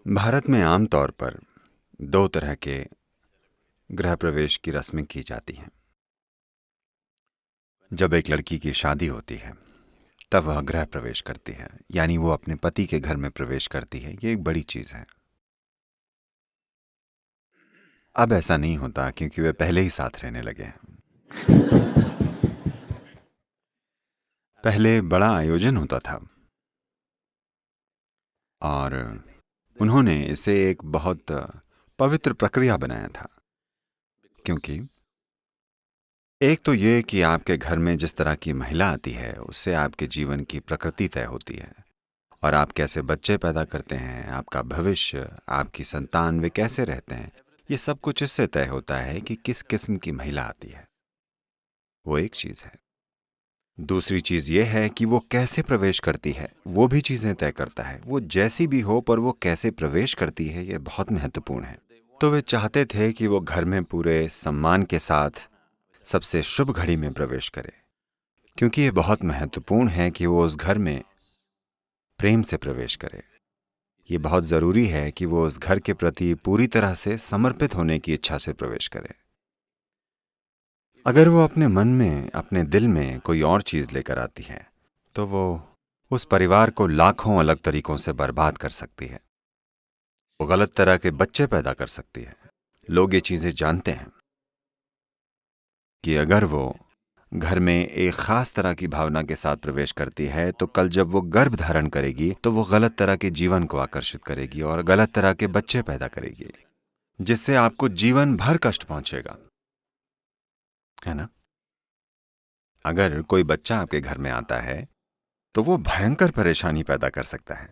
भारत में आम तौर पर दो तरह के गृह प्रवेश की रस्में की जाती हैं। जब एक लड़की की शादी होती है तब वह गृह प्रवेश करती है, यानी वो अपने पति के घर में प्रवेश करती है। ये एक बड़ी चीज है। अब ऐसा नहीं होता क्योंकि वे पहले ही साथ रहने लगे हैं। पहले बड़ा आयोजन होता था और उन्होंने इसे एक बहुत पवित्र प्रक्रिया बनाया था। क्योंकि एक तो ये कि आपके घर में जिस तरह की महिला आती है उससे आपके जीवन की प्रकृति तय होती है, और आप कैसे बच्चे पैदा करते हैं, आपका भविष्य, आपकी संतान, वे कैसे रहते हैं, ये सब कुछ इससे तय होता है कि किस किस्म की महिला आती है। वो एक चीज है। दूसरी चीज ये है कि वो कैसे प्रवेश करती है, वो भी चीजें तय करता है। वो जैसी भी हो, पर वो कैसे प्रवेश करती है ये बहुत महत्वपूर्ण है। तो वे चाहते थे कि वो घर में पूरे सम्मान के साथ सबसे शुभ घड़ी में प्रवेश करे, क्योंकि ये बहुत महत्वपूर्ण है कि वो उस घर में प्रेम से प्रवेश करे। ये बहुत जरूरी है कि वो उस घर के प्रति पूरी तरह से समर्पित होने की इच्छा से प्रवेश करे। अगर वो अपने मन में, अपने दिल में कोई और चीज लेकर आती है तो वो उस परिवार को लाखों अलग तरीकों से बर्बाद कर सकती है। वो गलत तरह के बच्चे पैदा कर सकती है। लोग ये चीजें जानते हैं कि अगर वो घर में एक खास तरह की भावना के साथ प्रवेश करती है तो कल जब वो गर्भ धारण करेगी तो वो गलत तरह के जीवन को आकर्षित करेगी और गलत तरह के बच्चे पैदा करेगी, जिससे आपको जीवन भर कष्ट पहुंचेगा, है ना? अगर कोई बच्चा आपके घर में आता है तो वो भयंकर परेशानी पैदा कर सकता है,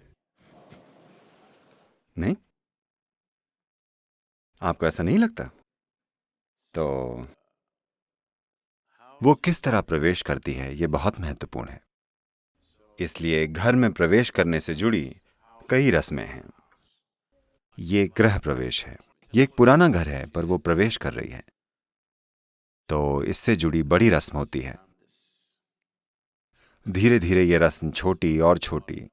नहीं? आपको ऐसा नहीं लगता? तो वो किस तरह प्रवेश करती है ये बहुत महत्वपूर्ण है। इसलिए घर में प्रवेश करने से जुड़ी कई रस्में हैं। ये गृह प्रवेश है। ये एक पुराना घर है पर वो प्रवेश कर रही है, तो इससे जुड़ी बड़ी रस्म होती है। धीरे धीरे ये रस्म छोटी और छोटी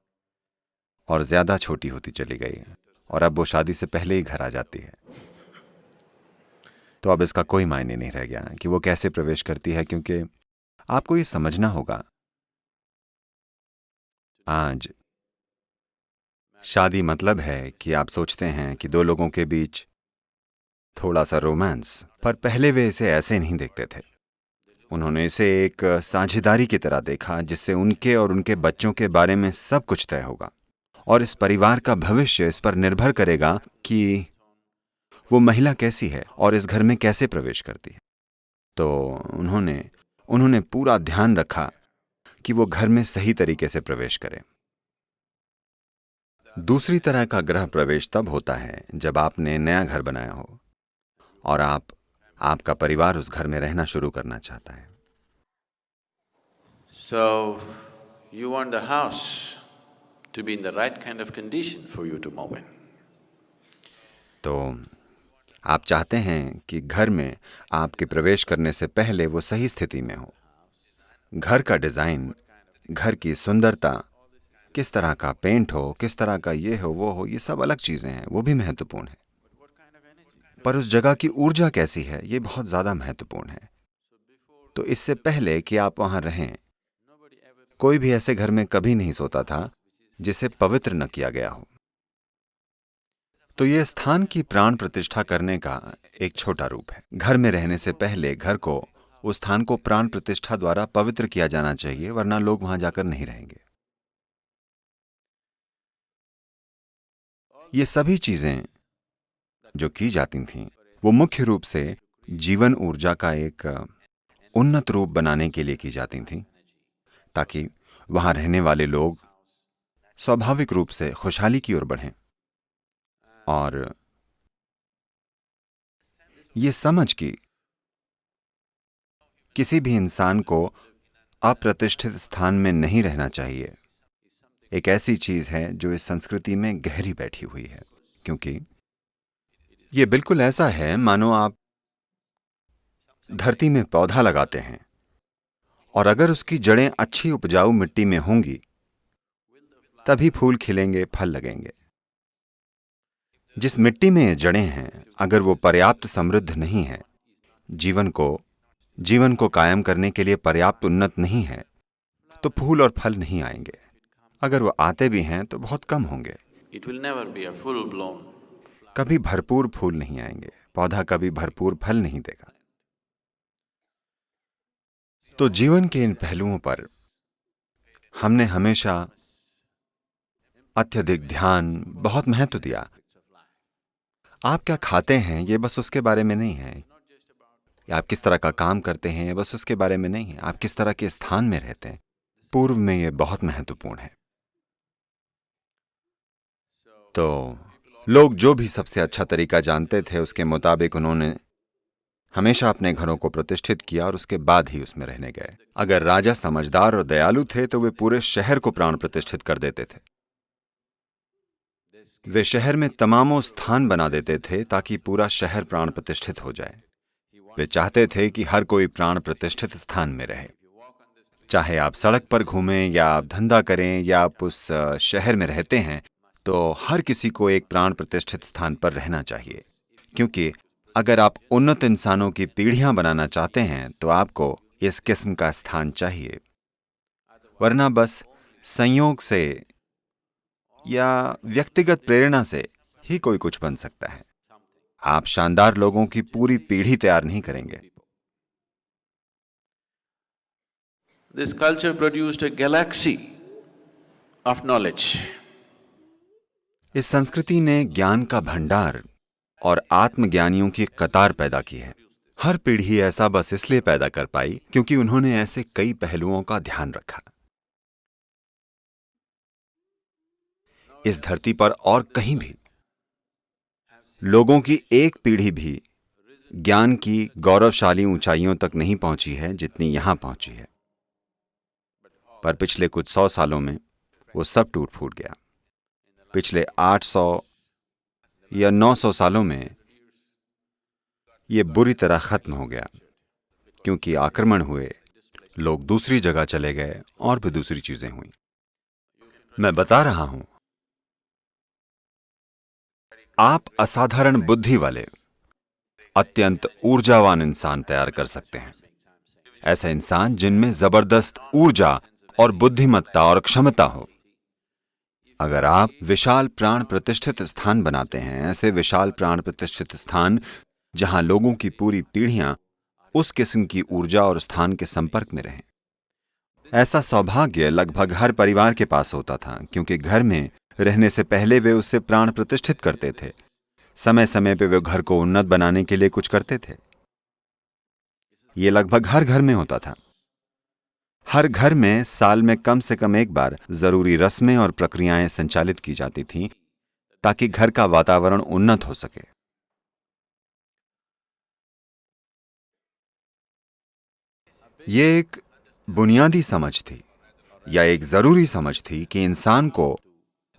और ज्यादा छोटी होती चली गई, और अब वो शादी से पहले ही घर आ जाती है। तो अब इसका कोई मायने नहीं रह गया कि वो कैसे प्रवेश करती है, क्योंकि आपको ये समझना होगा, आज शादी मतलब है कि आप सोचते हैं कि दो लोगों के बीच थोड़ा सा रोमांस, पर पहले वे इसे ऐसे नहीं देखते थे। उन्होंने इसे एक साझेदारी की तरह देखा जिससे उनके और उनके बच्चों के बारे में सब कुछ तय होगा, और इस परिवार का भविष्य इस पर निर्भर करेगा कि वो महिला कैसी है और इस घर में कैसे प्रवेश करती है। तो उन्होंने उन्होंने पूरा ध्यान रखा कि वो घर में सही तरीके से प्रवेश करे। दूसरी तरह का गृह प्रवेश तब होता है जब आपने नया घर बनाया हो और आपका परिवार उस घर में रहना शुरू करना चाहता है। So, you want the house to be in the right kind of condition for you to move in. तो आप चाहते हैं कि घर में आपके प्रवेश करने से पहले वो सही स्थिति में हो। घर का डिजाइन, घर की सुंदरता, किस तरह का पेंट हो, किस तरह का ये हो वो हो, ये सब अलग चीजें हैं, वो भी महत्वपूर्ण है। पर उस जगह की ऊर्जा कैसी है ये बहुत ज्यादा महत्वपूर्ण है। तो इससे पहले कि आप वहां रहें, कोई भी ऐसे घर में कभी नहीं सोता था जिसे पवित्र न किया गया हो। तो यह स्थान की प्राण प्रतिष्ठा करने का एक छोटा रूप है। घर में रहने से पहले घर को, उस स्थान को प्राण प्रतिष्ठा द्वारा पवित्र किया जाना चाहिए, वरना लोग वहां जाकर नहीं रहेंगे। ये सभी चीजें जो की जाती थीं वो मुख्य रूप से जीवन ऊर्जा का एक उन्नत रूप बनाने के लिए की जाती थीं, ताकि वहां रहने वाले लोग स्वाभाविक रूप से खुशहाली की ओर बढ़ें। और ये समझ कि किसी भी इंसान को अप्रतिष्ठित स्थान में नहीं रहना चाहिए, एक ऐसी चीज है जो इस संस्कृति में गहरी बैठी हुई है। क्योंकि ये बिल्कुल ऐसा है मानो आप धरती में पौधा लगाते हैं, और अगर उसकी जड़ें अच्छी उपजाऊ मिट्टी में होंगी तभी फूल खिलेंगे, फल लगेंगे। जिस मिट्टी में ये जड़ें हैं, अगर वो पर्याप्त समृद्ध नहीं है, जीवन को कायम करने के लिए पर्याप्त उन्नत नहीं है, तो फूल और फल नहीं आएंगे। अगर वो आते भी हैं तो बहुत कम होंगे। It will never be a full-blown. कभी भरपूर फूल नहीं आएंगे, पौधा कभी भरपूर फल नहीं देगा। तो जीवन के इन पहलुओं पर हमने हमेशा अत्यधिक ध्यान, बहुत महत्व दिया। आप क्या खाते हैं ये बस उसके बारे में नहीं है, या आप किस तरह का काम करते हैं ये बस उसके बारे में नहीं है, आप किस तरह के स्थान में रहते हैं, पूर्व में ये बहुत महत्वपूर्ण है। तो लोग जो भी सबसे अच्छा तरीका जानते थे उसके मुताबिक उन्होंने हमेशा अपने घरों को प्रतिष्ठित किया और उसके बाद ही उसमें रहने गए। अगर राजा समझदार और दयालु थे तो वे पूरे शहर को प्राण प्रतिष्ठित कर देते थे। वे शहर में तमामों स्थान बना देते थे ताकि पूरा शहर प्राण प्रतिष्ठित हो जाए। वे चाहते थे कि हर कोई प्राण प्रतिष्ठित स्थान में रहे। चाहे आप सड़क पर घूमें या आप धंधा करें या आप उस शहर में रहते हैं, तो हर किसी को एक प्राण प्रतिष्ठित स्थान पर रहना चाहिए। क्योंकि अगर आप उन्नत इंसानों की पीढ़ियां बनाना चाहते हैं तो आपको इस किस्म का स्थान चाहिए, वरना बस संयोग से या व्यक्तिगत प्रेरणा से ही कोई कुछ बन सकता है। आप शानदार लोगों की पूरी पीढ़ी तैयार नहीं करेंगे। This culture produced a galaxy of knowledge. इस संस्कृति ने ज्ञान का भंडार और आत्मज्ञानियों की कतार पैदा की है। हर पीढ़ी ऐसा बस इसलिए पैदा कर पाई क्योंकि उन्होंने ऐसे कई पहलुओं का ध्यान रखा। इस धरती पर और कहीं भी लोगों की एक पीढ़ी भी ज्ञान की गौरवशाली ऊंचाइयों तक नहीं पहुंची है जितनी यहां पहुंची है। पर पिछले कुछ 100 सालों में वो सब टूट फूट गया। पिछले 800 या 900 सालों में ये बुरी तरह खत्म हो गया, क्योंकि आक्रमण हुए, लोग दूसरी जगह चले गए और भी दूसरी चीजें हुई। मैं बता रहा हूं, आप असाधारण बुद्धि वाले, अत्यंत ऊर्जावान इंसान तैयार कर सकते हैं। ऐसा इंसान जिनमें जबरदस्त ऊर्जा और बुद्धिमत्ता और क्षमता हो। अगर आप विशाल प्राण प्रतिष्ठित स्थान बनाते हैं, ऐसे विशाल प्राण प्रतिष्ठित स्थान जहां लोगों की पूरी पीढ़ियां उस किस्म की ऊर्जा और स्थान के संपर्क में रहें, ऐसा सौभाग्य लगभग हर परिवार के पास होता था, क्योंकि घर में रहने से पहले वे उससे प्राण प्रतिष्ठित करते थे। समय समय पे वे घर को उन्नत बनाने के लिए कुछ करते थे। ये लगभग हर घर में होता था। हर घर में साल में कम से कम एक बार जरूरी रस्में और प्रक्रियाएं संचालित की जाती थीं ताकि घर का वातावरण उन्नत हो सके। ये एक बुनियादी समझ थी, या एक जरूरी समझ थी कि इंसान को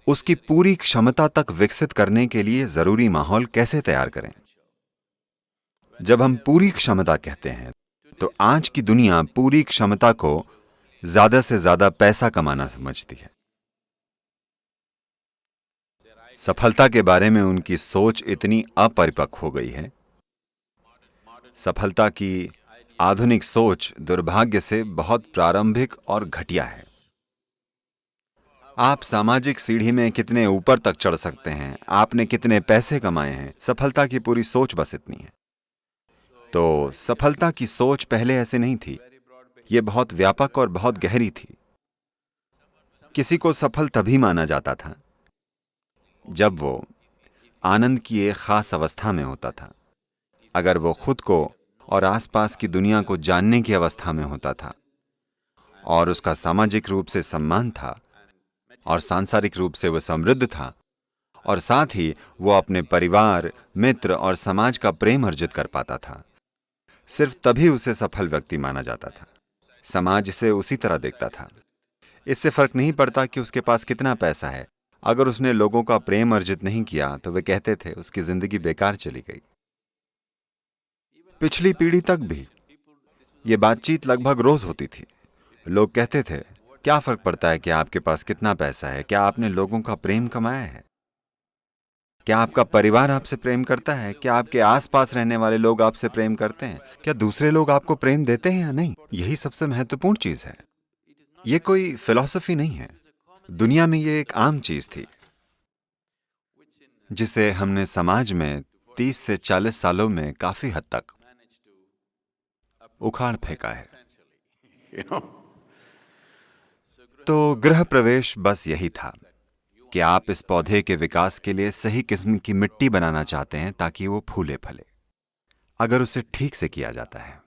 उसकी पूरी क्षमता तक विकसित करने के लिए जरूरी माहौल कैसे तैयार करें। जब हम पूरी क्षमता कहते हैं तो आज की दुनिया पूरी क्षमता को ज्यादा से ज्यादा पैसा कमाना समझती है। सफलता के बारे में उनकी सोच इतनी अपरिपक्व हो गई है। सफलता की आधुनिक सोच दुर्भाग्य से बहुत प्रारंभिक और घटिया है। आप सामाजिक सीढ़ी में कितने ऊपर तक चढ़ सकते हैं, आपने कितने पैसे कमाए हैं, सफलता की पूरी सोच बस इतनी है। तो सफलता की सोच पहले ऐसे नहीं थी। यह बहुत व्यापक और बहुत गहरी थी। किसी को सफल तभी माना जाता था जब वो आनंद की एक खास अवस्था में होता था, अगर वो खुद को और आसपास की दुनिया को जानने की अवस्था में होता था, और उसका सामाजिक रूप से सम्मान था और सांसारिक रूप से वो समृद्ध था, और साथ ही वो अपने परिवार, मित्र और समाज का प्रेम अर्जित कर पाता था। सिर्फ तभी उसे सफल व्यक्ति माना जाता था। समाज इसे उसी तरह देखता था। इससे फर्क नहीं पड़ता कि उसके पास कितना पैसा है। अगर उसने लोगों का प्रेम अर्जित नहीं किया तो वे कहते थे उसकी जिंदगी बेकार चली गई। पिछली पीढ़ी तक भी ये बातचीत लगभग रोज होती थी। लोग कहते थे, क्या फर्क पड़ता है कि आपके पास कितना पैसा है, क्या आपने लोगों का प्रेम कमाया है। क्या आपका परिवार आपसे प्रेम करता है? क्या आपके आसपास रहने वाले लोग आपसे प्रेम करते हैं? क्या दूसरे लोग आपको प्रेम देते हैं या नहीं? यही सबसे महत्वपूर्ण चीज है। ये कोई फिलॉसफी नहीं है। दुनिया में ये एक आम चीज थी जिसे हमने समाज में 30 से 40 सालों में काफी हद तक उखाड़ फेंका है। You know, तो गृह प्रवेश बस यही था कि आप इस पौधे के विकास के लिए सही किस्म की मिट्टी बनाना चाहते हैं ताकि वो फूले फले, अगर उसे ठीक से किया जाता है।